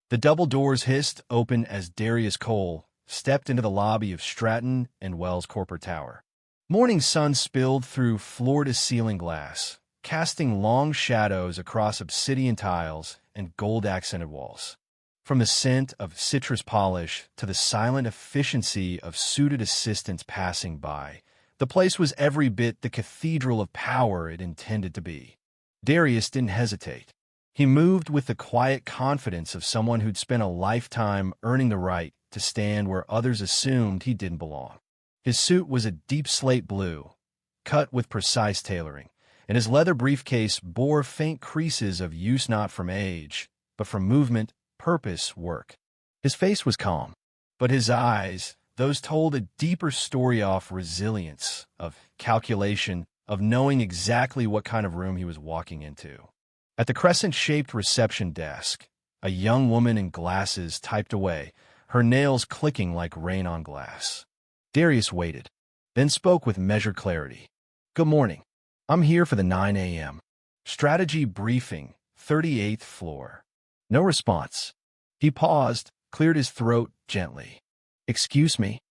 The double doors hissed open as Darius Cole stepped into the lobby of Stratton and Wells Corporate Tower. Morning sun spilled through floor-to-ceiling glass, casting long shadows across obsidian tiles and gold-accented walls. From the scent of citrus polish to the silent efficiency of suited assistants passing by, the place was every bit the cathedral of power it intended to be. Darius didn't hesitate. He moved with the quiet confidence of someone who'd spent a lifetime earning the right to stand where others assumed he didn't belong. His suit was a deep slate blue, cut with precise tailoring, and his leather briefcase bore faint creases of use not from age, but from movement, purpose, work. His face was calm, but his eyes, those told a deeper story of resilience, of calculation, of knowing exactly what kind of room he was walking into. At the crescent-shaped reception desk, a young woman in glasses typed away, her nails clicking like rain on glass. Darius waited, then spoke with measured clarity. "Good morning. I'm here for the 9 a.m. strategy briefing, 38th floor." No response. He paused, cleared his throat gently. "Excuse me."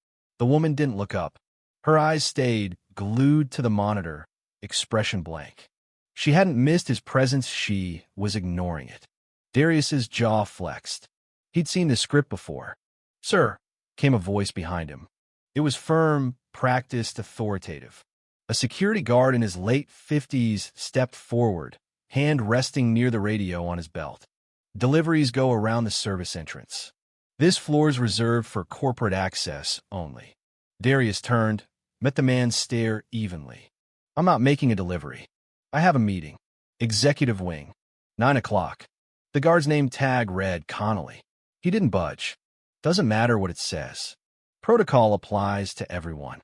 The woman didn't look up. Her eyes stayed glued to the monitor, expression blank. She hadn't missed his presence, she was ignoring it. Darius's jaw flexed. He'd seen the script before. "Sir," came a voice behind him. It was firm, practiced, authoritative. A security guard in his late 50s stepped forward, hand resting near the radio on his belt. "Deliveries go around the service entrance. This floor's reserved for corporate access only." Darius turned, met the man's stare evenly. "I'm not making a delivery. I have a meeting. Executive wing. 9 o'clock. The guard's name tag read Connolly. He didn't budge. Doesn't matter what it says. Protocol applies to everyone.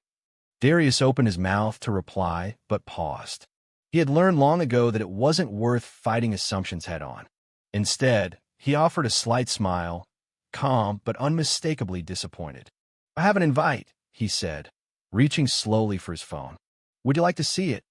Darius opened his mouth to reply, but paused. He had learned long ago that it wasn't worth fighting assumptions head-on. Instead, he offered a slight smile, calm but unmistakably disappointed. "I have an invite," he said, reaching slowly for his phone. "Would you like to see it?"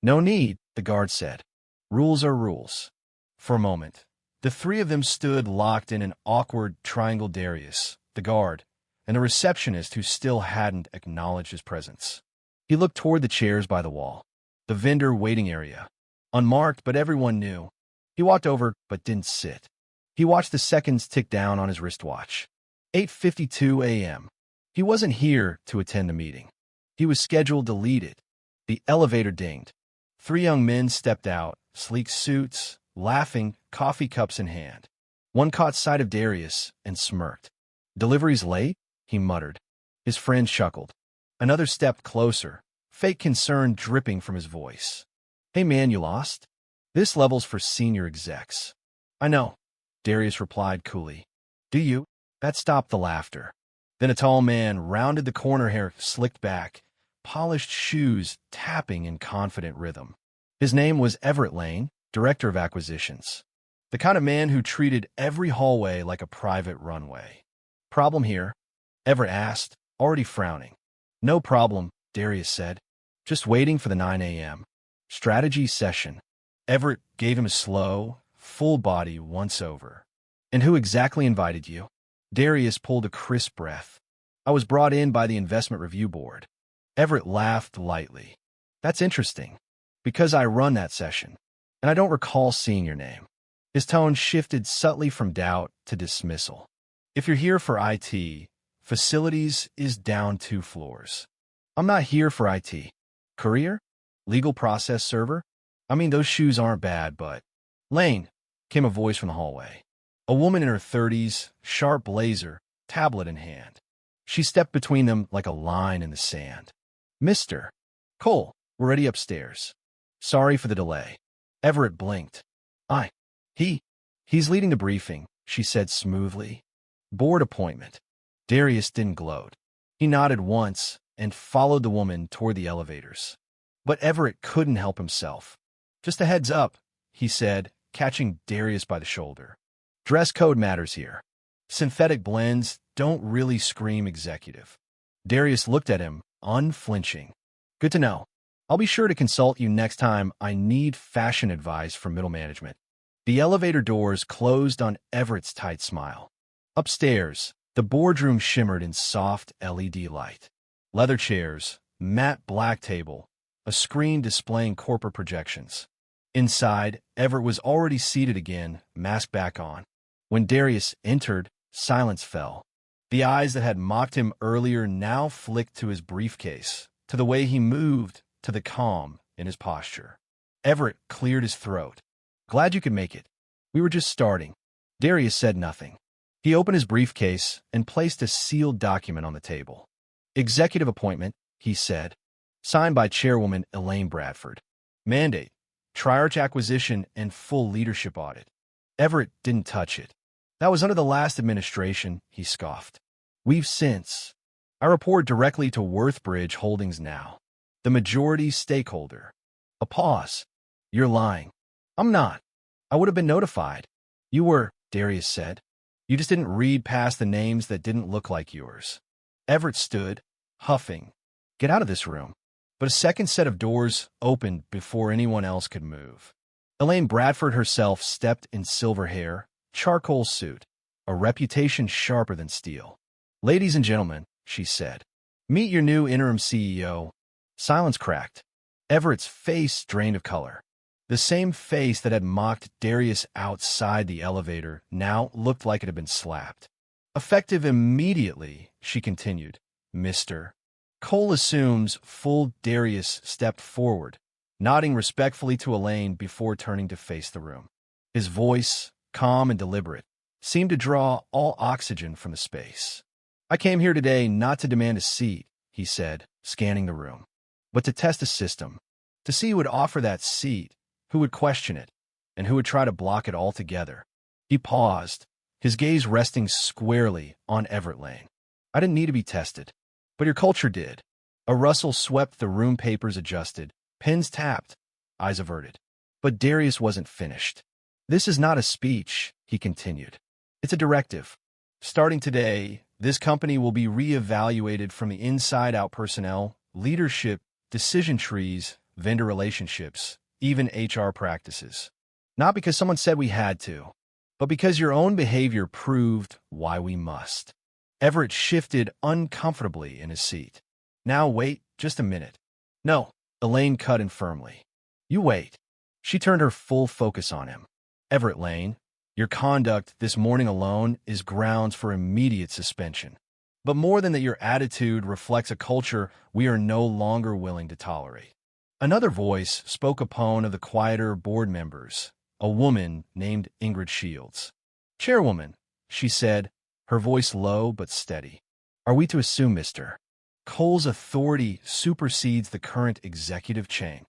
"No need," the guard said. "Rules are rules." For a moment, the three of them stood locked in an awkward triangle. Darius, the guard, and the receptionist who still hadn't acknowledged his presence. He looked toward the chairs by the wall, the vendor waiting area. Unmarked, but everyone knew. He walked over, but didn't sit. He watched the seconds tick down on his wristwatch. 8:52 a.m. He wasn't here to attend the meeting. He was scheduled to lead it. The elevator dinged. 3 young men stepped out, sleek suits, laughing, coffee cups in hand. One caught sight of Darius and smirked. "Delivery's late?" he muttered. His friend chuckled. Another stepped closer, fake concern dripping from his voice. "Hey man, you lost? This level's for senior execs." "I know," Darius replied coolly. "Do you?" That stopped the laughter. Then a tall man rounded the corner, hair slicked back, polished shoes tapping in confident rhythm. His name was Everett Lane, director of acquisitions. The kind of man who treated every hallway like a private runway. "Problem here?" Everett asked, already frowning. "No problem," Darius said. "Just waiting for the 9 a.m. strategy session." Everett gave him a slow, full-body once-over. "And who exactly invited you?" Darius pulled a crisp breath. "I was brought in by the Investment Review Board." Everett laughed lightly. "That's interesting, because I run that session, and I don't recall seeing your name." His tone shifted subtly from doubt to dismissal. "If you're here for IT, facilities is down 2 floors. I'm not here for IT. Courier? Legal process server? I mean, those shoes aren't bad, but—" "Lane," came a voice from the hallway. A woman in her 30s, sharp blazer, tablet in hand. She stepped between them like a line in the sand. "Mr. Cole, we're ready upstairs. Sorry for the delay." Everett blinked. He's leading the briefing," she said smoothly. "Board appointment." Darius didn't gloat. He nodded once and followed the woman toward the elevators. But Everett couldn't help himself. "Just a heads up," he said, catching Darius by the shoulder. "Dress code matters here. Synthetic blends don't really scream executive." Darius looked at him, unflinching. "Good to know. I'll be sure to consult you next time I need fashion advice from middle management." The elevator doors closed on Everett's tight smile. Upstairs, the boardroom shimmered in soft LED light. Leather chairs, matte black table, a screen displaying corporate projections. Inside, Everett was already seated again, mask back on. When Darius entered, silence fell. The eyes that had mocked him earlier now flicked to his briefcase, to the way he moved, to the calm in his posture. Everett cleared his throat. "Glad you could make it. We were just starting." Darius said nothing. He opened his briefcase and placed a sealed document on the table. "Executive appointment," he said, signed by Chairwoman Elaine Bradford. "Mandate, Triarch acquisition and full leadership audit." Everett didn't touch it. "That was under the last administration," he scoffed. "We've since. I report directly to Worthbridge Holdings now, the majority stakeholder." A pause. "You're lying." "I'm not. I would have been notified." "You were," Darius said. "You just didn't read past the names that didn't look like yours." Everett stood, huffing. "Get out of this room." But a second set of doors opened before anyone else could move. Elaine Bradford herself stepped in silver hair, charcoal suit, a reputation sharper than steel. "Ladies and gentlemen," she said, "meet your new interim CEO." Silence cracked. Everett's face drained of color. The same face that had mocked Darius outside the elevator now looked like it had been slapped. "Effective immediately," she continued, "Mr. Cole assumes full." Darius stepped forward, nodding respectfully to Elaine before turning to face the room. His voice, calm and deliberate, seemed to draw all oxygen from the space. "I came here today not to demand a seat," he said, scanning the room, "but to test a system, to see who would offer that seat, who would question it, and who would try to block it altogether." He paused, his gaze resting squarely on Everett Lane. "I didn't need to be tested, but your culture did." A rustle swept the room, papers adjusted, pens tapped, eyes averted. But Darius wasn't finished. "This is not a speech," he continued. "It's a directive. Starting today, this company will be reevaluated from the inside out: personnel, leadership, decision trees, vendor relationships, even HR practices. Not because someone said we had to, but because your own behavior proved why we must." Everett shifted uncomfortably in his seat. "Now wait just a minute." "No," Elaine cut in firmly. "You wait." She turned her full focus on him. "Everett Lane, your conduct this morning alone is grounds for immediate suspension. But more than that, your attitude reflects a culture we are no longer willing to tolerate." Another voice spoke upon of the quieter board members, a woman named Ingrid Shields. "Chairwoman," she said, her voice low but steady, "are we to assume Mr. Cole's authority supersedes the current executive chain?"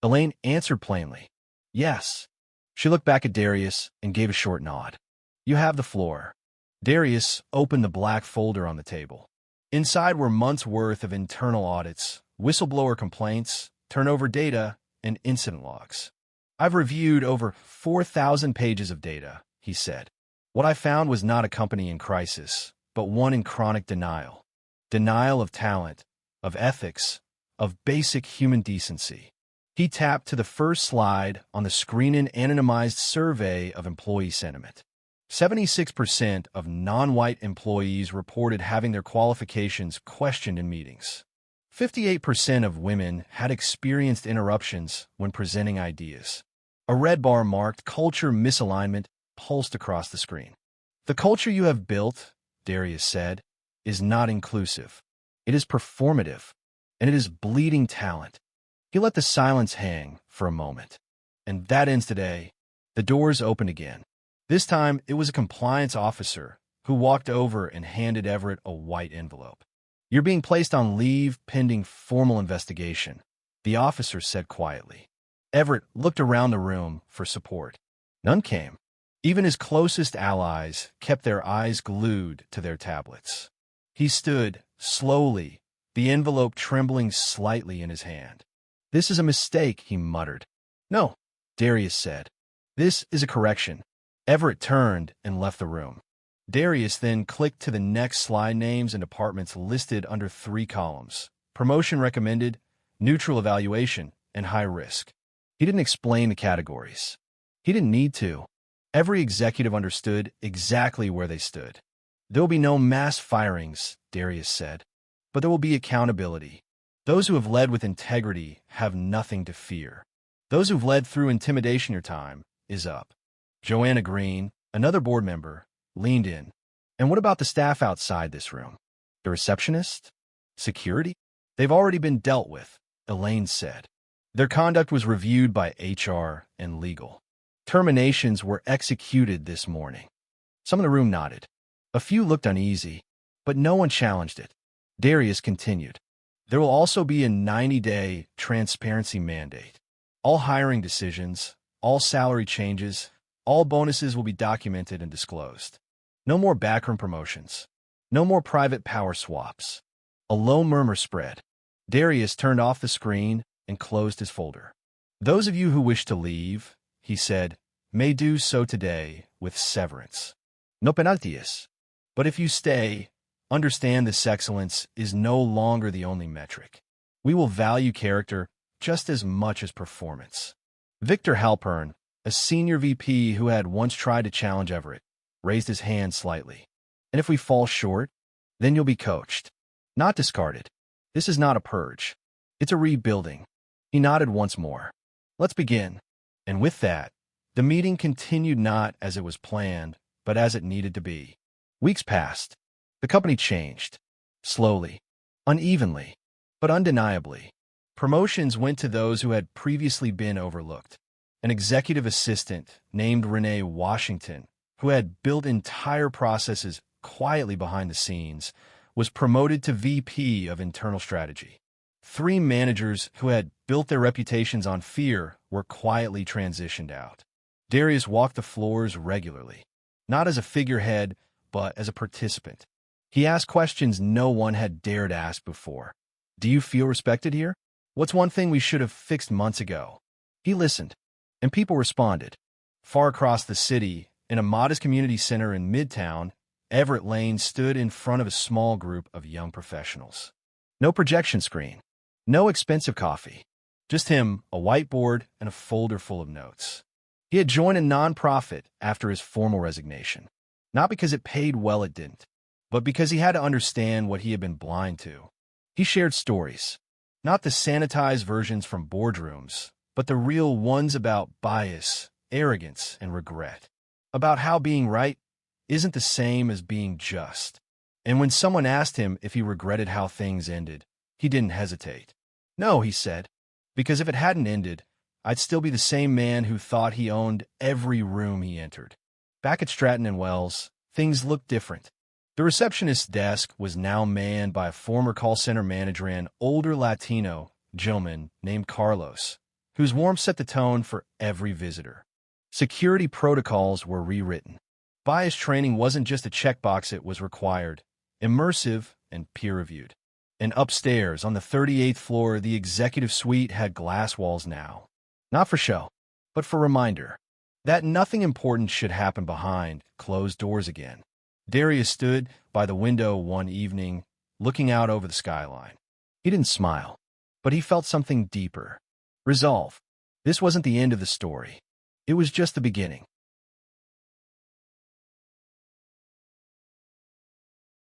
Elaine answered plainly, "Yes." She looked back at Darius and gave a short nod. "You have the floor." Darius opened the black folder on the table. Inside were months' worth of internal audits, whistleblower complaints, turnover data, and incident logs. "I've reviewed over 4,000 pages of data," he said. "What I found was not a company in crisis, but one in chronic denial. Denial of talent, of ethics, of basic human decency." He tapped to the first slide on the screen: an anonymized survey of employee sentiment. 76% of non-white employees reported having their qualifications questioned in meetings. 58% of women had experienced interruptions when presenting ideas. A red bar marked culture misalignment pulsed across the screen. "The culture you have built," Darius said, "is not inclusive. It is performative, and it is bleeding talent." He let the silence hang for a moment. "And that ends today." The doors opened again. This time, it was a compliance officer who walked over and handed Everett a white envelope. "You're being placed on leave pending formal investigation," the officer said quietly. Everett looked around the room for support. None came. Even his closest allies kept their eyes glued to their tablets. He stood, slowly, the envelope trembling slightly in his hand. "This is a mistake," he muttered. "No," Darius said. "This is a correction." Everett turned and left the room. Darius then clicked to the next slide: names and departments listed under 3 columns: promotion recommended, neutral evaluation, and high risk. He didn't explain the categories. He didn't need to. Every executive understood exactly where they stood. There will be no mass firings, Darius said, but there will be accountability. Those who have led with integrity have nothing to fear. Those who've led through intimidation, your time is up. Joanna Green, another board member, leaned in. And what about the staff outside this room? The receptionist? Security? They've already been dealt with, Elaine said. Their conduct was reviewed by HR and legal. Terminations were executed this morning. Some in the room nodded. A few looked uneasy, but no one challenged it. Darius continued. There will also be a 90-day transparency mandate. All hiring decisions, all salary changes, all bonuses will be documented and disclosed. No more backroom promotions. No more private power swaps. A low murmur spread. Darius turned off the screen and closed his folder. Those of you who wish to leave, he said, may do so today with severance. No penalties. But if you stay, understand this excellence is no longer the only metric. We will value character just as much as performance. Victor Halpern, a senior VP who had once tried to challenge Everett, raised his hand slightly. And if we fall short, then you'll be coached, not discarded. This is not a purge. It's a rebuilding. He nodded once more. Let's begin. And with that, the meeting continued not as it was planned, but as it needed to be. Weeks passed. The company changed. Slowly, unevenly, but undeniably. Promotions went to those who had previously been overlooked. An executive assistant named Renee Washington, who had built entire processes quietly behind the scenes, was promoted to VP of Internal Strategy. 3 managers who had built their reputations on fear were quietly transitioned out. Darius walked the floors regularly, not as a figurehead, but as a participant. He asked questions no one had dared ask before. Do you feel respected here? What's one thing we should have fixed months ago? He listened, and people responded. Far across the city, in a modest community center in Midtown, Everett Lane stood in front of a small group of young professionals. No projection screen, no expensive coffee, just him, a whiteboard, and a folder full of notes. He had joined a nonprofit after his formal resignation, not because it paid well, it didn't, but because he had to understand what he had been blind to. He shared stories, not the sanitized versions from boardrooms, but the real ones about bias, arrogance, and regret, about how being right isn't the same as being just. And when someone asked him if he regretted how things ended, he didn't hesitate. No, he said, because if it hadn't ended, I'd still be the same man who thought he owned every room he entered. Back at Stratton and Wells, things looked different. The receptionist's desk was now manned by a former call center manager and older Latino gentleman named Carlos, whose warmth set the tone for every visitor. Security protocols were rewritten. Bias training wasn't just a checkbox, it was required, immersive and peer-reviewed. And upstairs, on the 38th floor, the executive suite had glass walls now. Not for show, but for reminder that nothing important should happen behind closed doors again. Darius stood by the window one evening, looking out over the skyline. He didn't smile, but he felt something deeper. Resolve. This wasn't the end of the story. It was just the beginning.